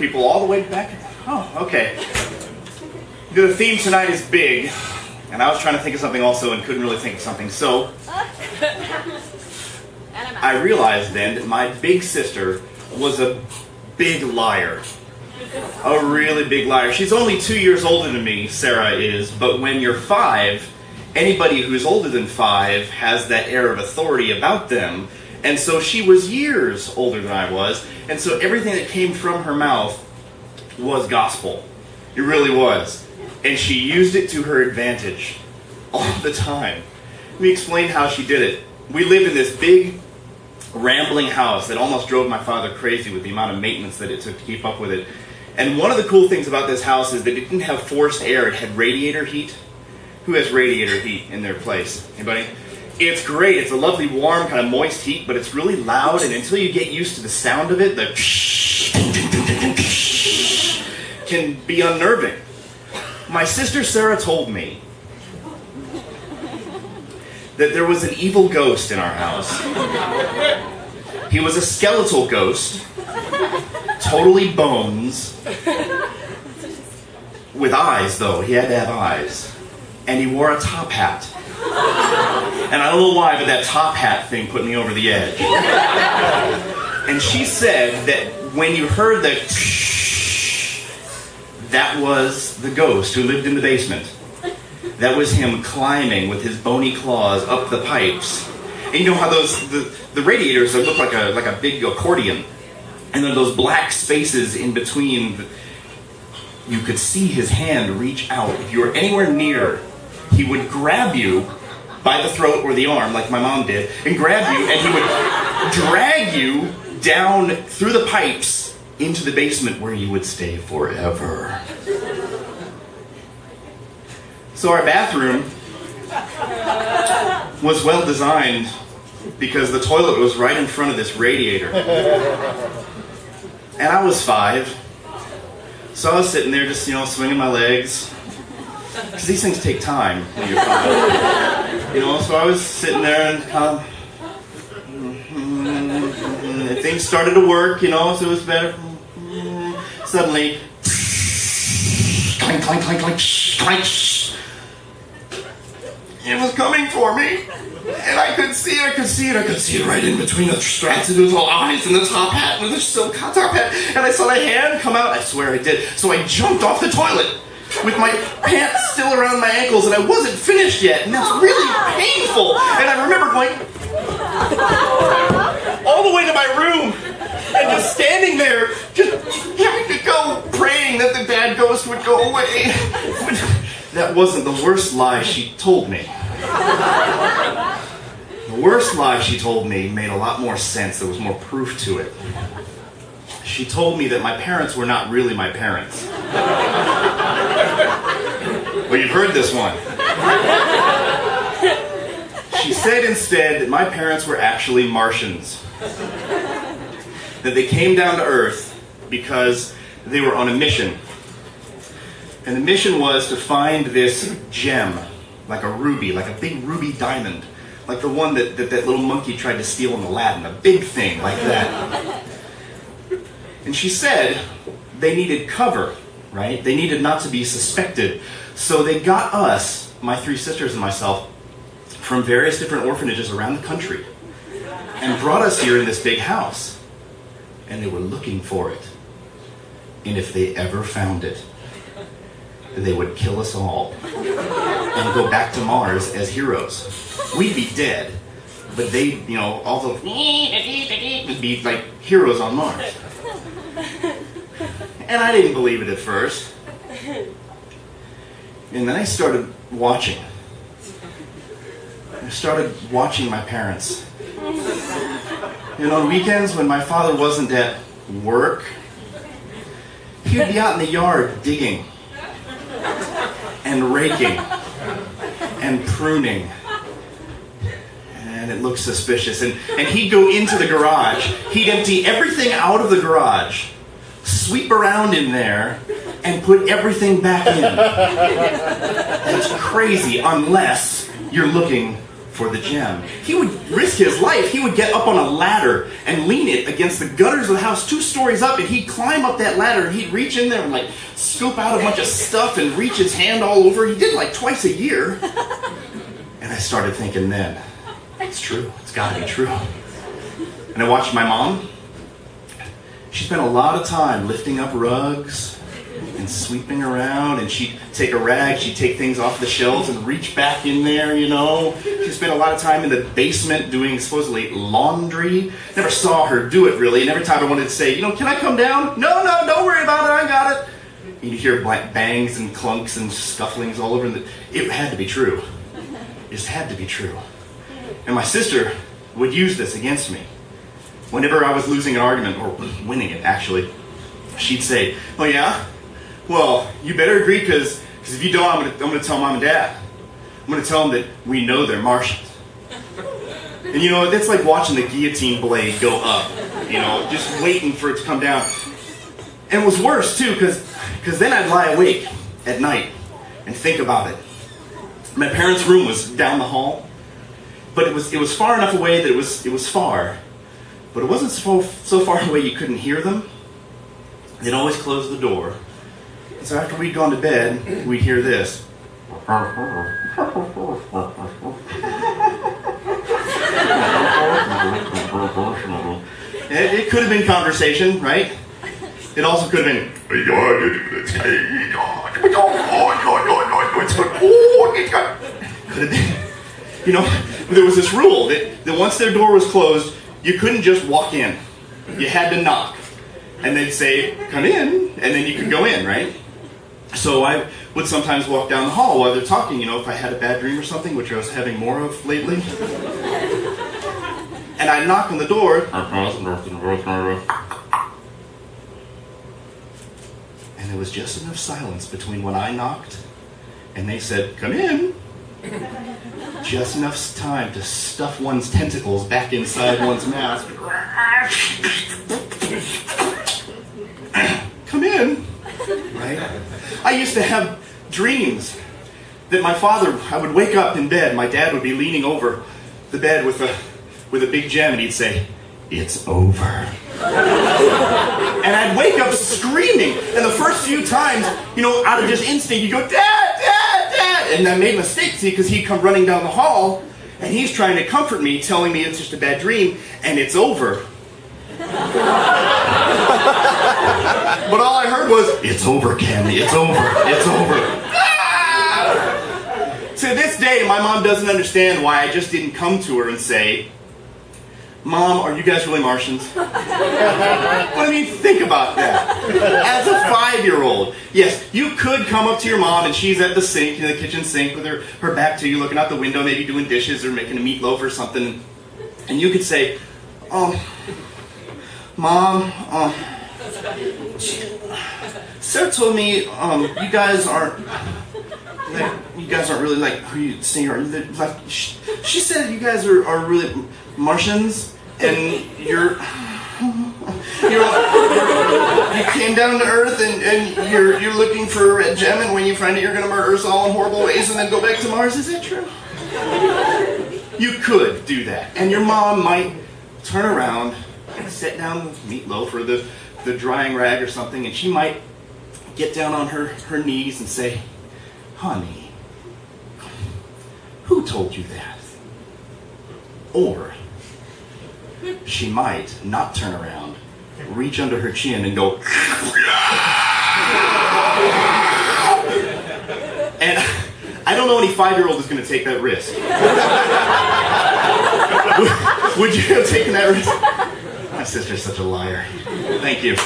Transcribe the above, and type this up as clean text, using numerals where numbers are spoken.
people all the way back. Oh, okay. The theme tonight is big, and I was trying to think of something also and couldn't really think of something. So I realized then that my big sister was a big liar. A really big liar. She's only 2 years older than me, Sarah is, but when you're 5, anybody who's older than 5 has that air of authority about them. And so she was years older than I was, and so everything that came from her mouth was gospel. It really was. And she used it to her advantage all the time. Let me explain how she did it. We lived in this big, rambling house that almost drove my father crazy with the amount of maintenance that it took to keep up with it. And one of the cool things about this house is that it didn't have forced air, it had radiator heat. Who has radiator heat in their place? Anybody? It's great. It's a lovely, warm, kind of moist heat, but it's really loud, and until you get used to the sound of it, the can be unnerving. My sister Sarah told me that there was an evil ghost in our house. He was a skeletal ghost, totally bones, with eyes, though. He had to have eyes. And he wore a top hat. And I don't know why, but that top hat thing put me over the edge. And she said that when you heard the that was the ghost who lived in the basement. That was him climbing with his bony claws up the pipes. And you know how the radiators look like a big accordion, and then those black spaces in between. You could see his hand reach out. If you were anywhere near, he would grab you by the throat or the arm, like my mom did, and grab you, and he would drag you down through the pipes into the basement where you would stay forever. So our bathroom was well designed because the toilet was right in front of this radiator. And I was 5. So I was sitting there just, swinging my legs. Because these things take time when you're 5. So I was sitting there and things started to work, so it was better. Suddenly, clank, clank, clank, clank, clank. It was coming for me. And I could see it right in between the straps of those little eyes and the top hat, with the silk top hat. And I saw the hand come out. I swear I did. So I jumped off the toilet with my pants still around my ankles, and I wasn't finished yet. And that's really painful. And I remember going all the way to my room and just standing there, just having to go praying that the bad ghost would go away. That wasn't the worst lie she told me. The worst lie she told me made a lot more sense. There was more proof to it. She told me that my parents were not really my parents. Well, you've heard this one. She said instead that my parents were actually Martians. That they came down to Earth because they were on a mission. And the mission was to find this gem, like a ruby, like a big ruby diamond, like the one that little monkey tried to steal in Aladdin, a big thing like that. And she said they needed cover, right? They needed not to be suspected. So they got us, my 3 sisters and myself, from various different orphanages around the country and brought us here in this big house. And they were looking for it. And if they ever found it, they would kill us all and go back to Mars as heroes. We'd be dead, but they, all the would be like heroes on Mars. And I didn't believe it at first. And then I started watching. I started watching my parents. On weekends when my father wasn't at work, he would be out in the yard digging and raking and pruning. And it looked suspicious. And he'd go into the garage. He'd empty everything out of the garage, sweep around in there, and put everything back in. That's crazy unless you're looking for the gem. He would risk his life. He would get up on a ladder and lean it against the gutters of the house 2 stories up, and he'd climb up that ladder and he'd reach in there and like scoop out a bunch of stuff and reach his hand all over. He did like twice a year. And I started thinking then, it's true. It's got to be true. And I watched my mom. She spent a lot of time lifting up rugs and sweeping around, and she'd take a rag, she'd take things off the shelves and reach back in there, you know. She spent a lot of time in the basement doing supposedly laundry. Never saw her do it really, and every time I wanted to say, can I come down? No, don't worry about it, I got it. And you'd hear bangs and clunks and scufflings all over. It had to be true. It just had to be true. And my sister would use this against me. Whenever I was losing an argument, or winning it actually, she'd say, oh yeah? Well, you better agree, because if you don't, I'm going to tell Mom and Dad. I'm going to tell them that we know they're Martians. And that's like watching the guillotine blade go up, just waiting for it to come down. And it was worse too, because then I'd lie awake at night and think about it. My parents' room was down the hall, but it was far enough away that it was far. But it wasn't so far away you couldn't hear them. They'd always close the door. And so after we'd gone to bed, we'd hear this. It could have been conversation, right? It also could have been... Could have been... there was this rule that once their door was closed, you couldn't just walk in. You had to knock. And they'd say, come in, and then you could go in, right? So I would sometimes walk down the hall while they're talking, if I had a bad dream or something, which I was having more of lately. And I'd knock on the door. And there was just enough silence between when I knocked and they said, come in. Just enough time to stuff one's tentacles back inside one's mask. Come in. Right? I used to have dreams that I would wake up in bed, my dad would be leaning over the bed with a big gem, and he'd say, it's over. And I'd wake up screaming, and the first few times, out of just instinct, you'd go, Dad, Dad, Dad! And I made a mistake, because he'd come running down the hall, and he's trying to comfort me, telling me it's just a bad dream, and it's over. But all I heard was, it's over, Cammy, it's over, it's over. To this day, my mom doesn't understand why I just didn't come to her and say, Mom, are you guys really Martians? I mean, think about that. As a 5-year-old, yes, you could come up to your mom and she's at the sink, in the kitchen sink, with her back to you, looking out the window, maybe doing dishes or making a meatloaf or something. And you could say, Mom, Sarah told me you guys aren't really like who you think are. Like she said you guys are really Martians, and you came down to Earth and you're looking for a red gem, and when you find it, you're going to murder us all in horrible ways and then go back to Mars. Is that true? You could do that, and your mom might turn around and set down the meatloaf or the drying rag or something, and she might get down on her knees and say, honey, who told you that? Or she might not turn around, reach under her chin and go, and I don't know any 5-year-old is going to take that risk. Would you have taken that risk? My sister's such a liar. Thank you.